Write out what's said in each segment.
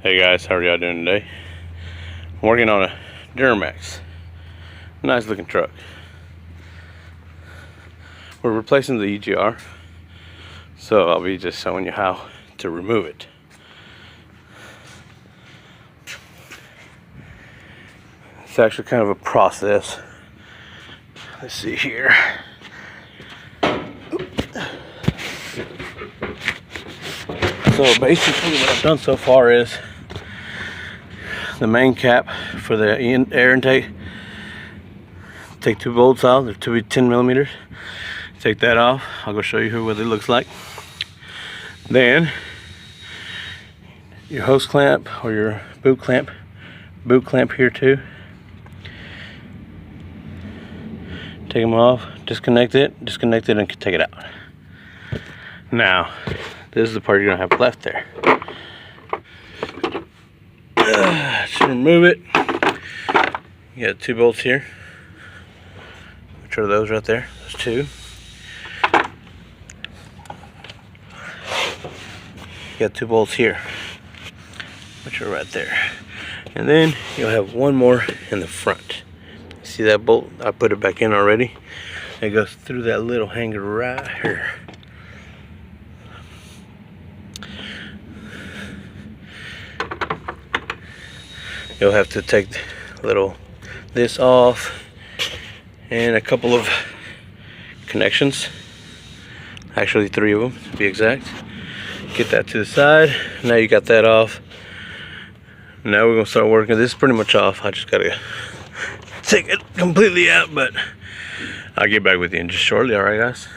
Hey guys, how are y'all doing today? I'm working on a Duramax. Nice looking truck. We're replacing the EGR, so I'll be just showing you how to remove it. It's actually kind of a process. Let's see here. So basically what I've done so far is the main cap for the air intake. Take two bolts out, they're to be 10 millimeters. Take that off. I'll go show you what it looks like. Then your hose clamp or your boot clamp here too. Take them off, disconnect it, and take it out. Now, this is the part you're gonna have left there. To remove it, you got two bolts here, which are those right there, those two. You got two bolts here, which are right there. And then you'll have one more in the front. See that bolt? I put it back in already. It goes through that little hanger right here. You'll have to take this off and a couple of connections, actually 3 of them to be exact. Get that to the side. Now you got that off. Now we're gonna start working. This is pretty much off. I just gotta take it completely out, but I'll get back with you in just shortly. All right, guys.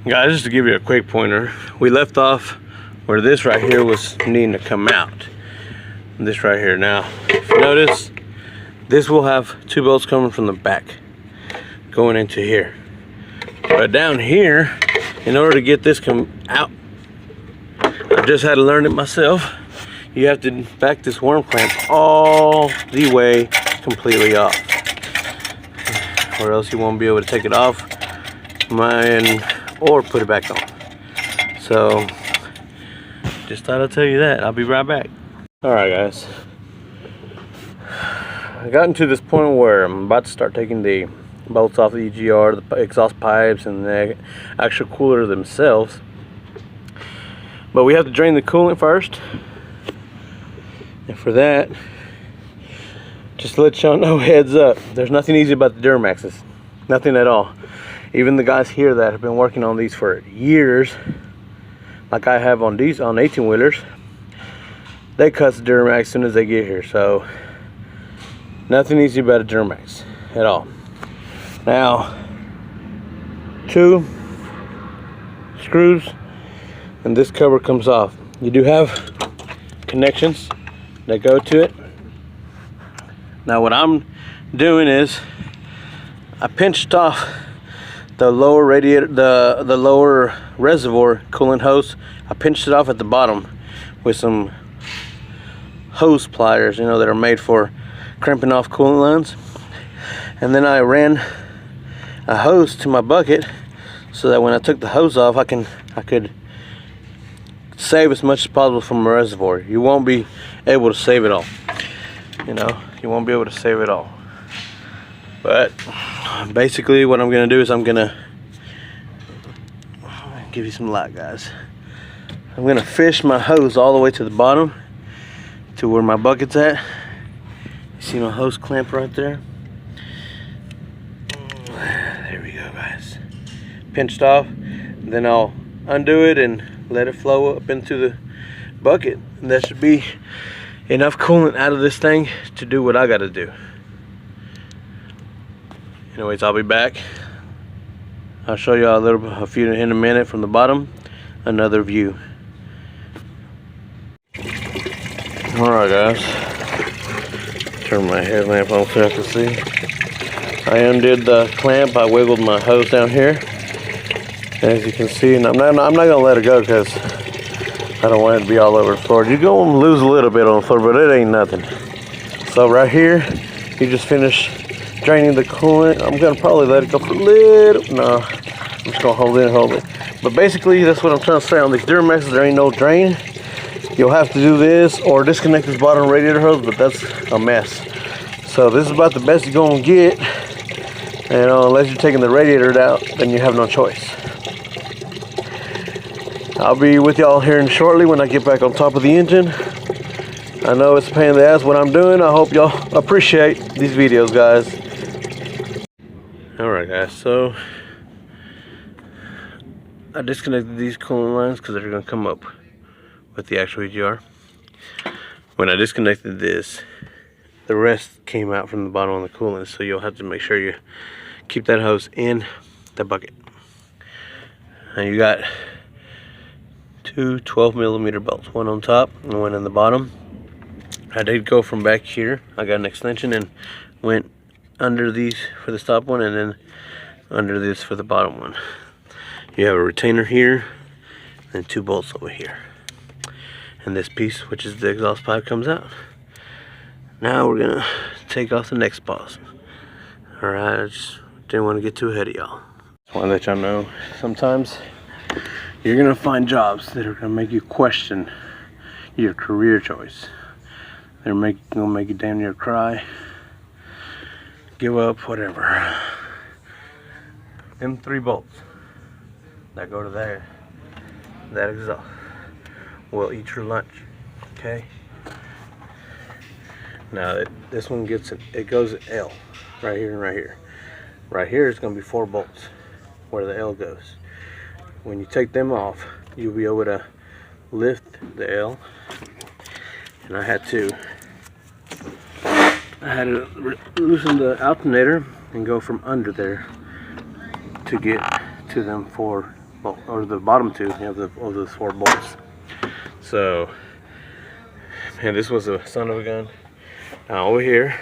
Guys, just to give you a quick pointer, we left off where this right here was needing to come out. This right here. Now, if you notice, this will have two bolts coming from the back going into here. But down here, in order to get this come out, I just had to learn it myself. You have to back this worm clamp all the way completely off, or else you won't be able to take it off or put it back on. So, just thought I'd tell you that. I'll be right back. Alright guys, I gotten to this point where I'm about to start taking the bolts off the EGR, the exhaust pipes, and the actual cooler themselves. But we have to drain the coolant first. And for that, just to let y'all know, heads up, there's nothing easy about the Duramaxes. Nothing at all. Even the guys here that have been working on these for years, like I have on these, on 18-wheelers, they cut the Duramax as soon as they get here. So nothing easy about a Duramax at all. Now, 2 screws and this cover comes off. You do have connections that go to it. Now what I'm doing is I pinched off the lower radiator, the lower reservoir coolant hose. I pinched it off at the bottom with some hose pliers, you know, that are made for crimping off coolant lines. And then I ran a hose to my bucket so that when I took the hose off, I could save as much as possible from the reservoir. You won't be able to save it all. You know, you won't be able to save it all. But basically what I'm gonna do is I'm gonna give you some light, guys. I'm gonna fish my hose all the way to the bottom to where my bucket's at. You see my hose clamp right there? There we go, guys. Pinched off. Then I'll undo it and let it flow up into the bucket. And that should be enough coolant out of this thing to do what I gotta do. Anyways, I'll be back. I'll show you a few in a minute from the bottom, another view. Alright guys, turn my headlamp on so I can see. I undid the clamp. I wiggled my hose down here, as you can see, and I'm not gonna let it go because I don't want it to be all over the floor. You're gonna lose a little bit on the floor, but it ain't nothing. So right here, you just finished draining the coolant. I'm gonna probably let it go for a little. No, I'm just gonna hold it. But basically, that's what I'm trying to say on these Duramaxes. There ain't no drain. you'll have to do this or disconnect this bottom radiator hose, but that's a mess. So this is about the best you're gonna get, and unless you're taking the radiator out, then you have no choice. I'll be with y'all here shortly when I get back on top of the engine. I know it's a pain in the ass what I'm doing. I hope y'all appreciate these videos, guys. Alright guys, so I disconnected these coolant lines because they're going to come up with the actual EGR. When I disconnected this, the rest came out from the bottom of the coolant, so you'll have to make sure you keep that hose in the bucket. And you got two 12mm bolts, one on top and one on the bottom. I did go from back here, I got an extension and went under these for the top one and then under this for the bottom one. You have a retainer here and two bolts over here, and this piece, which is the exhaust pipe, comes out. Now we're gonna take off the next boss. Alright, I just didn't want to get too ahead of y'all. Just want to let y'all know, sometimes you're gonna find jobs that are gonna make you question your career choice. They're gonna make you damn near cry, give up, whatever. Them 3 bolts that go to there, that exhaust will eat your lunch. Okay, now this one gets it goes at L right here and right here. Right here is going to be 4 bolts where the L goes. When you take them off, you'll be able to lift the L, and I had to loosen the alternator and go from under there to get to them 4 bolts, or the bottom 2 of those 4 bolts. So, man, this was a son of a gun. Now over here,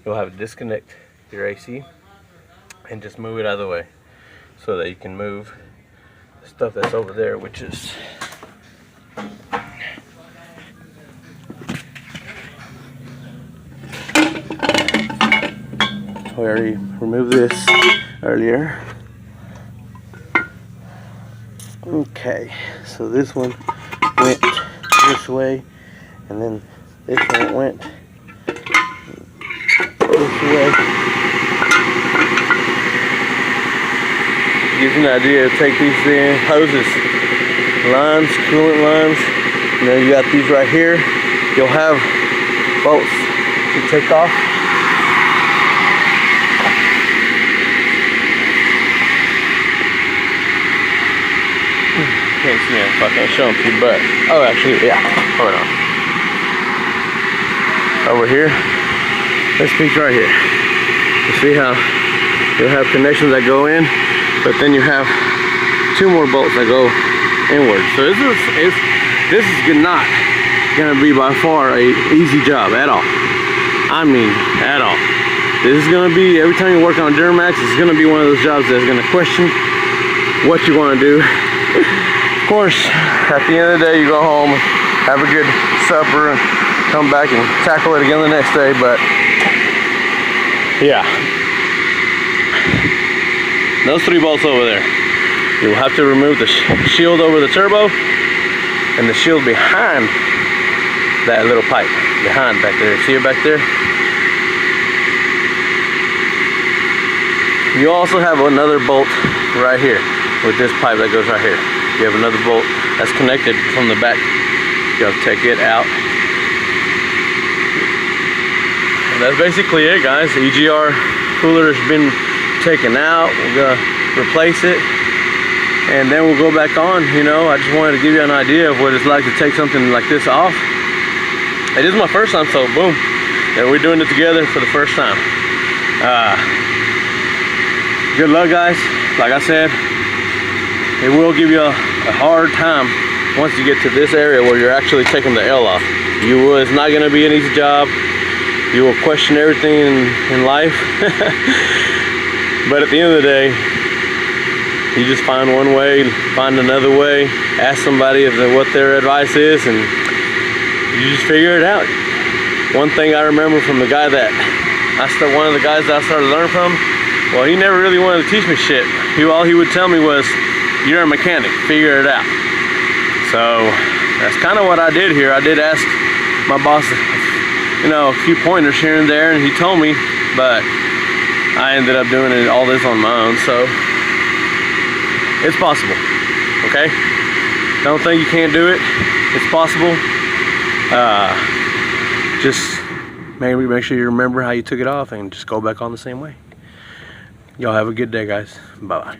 you'll have to disconnect your AC and just move it out of the way so that you can move the stuff that's over there, which is we already removed this earlier. Okay, so this one went this way, and then this one went this way. Gives you an idea. Take these hoses, lines, coolant lines, and then you got these right here. You'll have bolts to take off. Can't see it if I can't show them to you, but oh, actually, yeah, hold on. Over here, this piece right here. You see how you'll have connections that go in, but then you have 2 more bolts that go inward. So this is not gonna be by far a easy job at all. I mean, at all. This is gonna be, every time you work on Duramax, it's gonna be one of those jobs that's gonna question what you want to do. Of course, at the end of the day, you go home, have a good supper, and come back and tackle it again the next day. But yeah, those 3 bolts over there, you'll have to remove the shield over the turbo and the shield behind that little pipe, behind back there. See it back there? You also have another bolt right here with this pipe that goes right here. You have another bolt that's connected from the back. You have to take it out. And that's basically it, guys. The EGR cooler has been taken out. We're gonna replace it, and then we'll go back on. You know, I just wanted to give you an idea of what it's like to take something like this off. It is my first time, so boom, and we're doing it together for the first time. Good luck, guys. Like I said, it will give you a hard time once you get to this area where you're actually taking the L off. It's not going to be an easy job. You will question everything in life. But at the end of the day, you just find one way, find another way, ask somebody what their advice is, and you just figure it out. One thing I remember from the guy one of the guys that I started learning from, well, he never really wanted to teach me shit. All he would tell me was, you're a mechanic, figure it out. So That's kind of what I did here. I did ask my boss, you know, a few pointers here and there, and he told me, but I ended up doing all this on my own. So it's possible, okay? Don't think you can't do it. It's possible. Just maybe make sure you remember how you took it off and just go back on the same way. Y'all have a good day, guys. Bye-bye.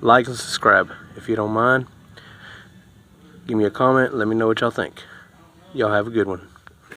Like and subscribe if you don't mind. Give me a comment. Let me know what y'all think. Y'all have a good one.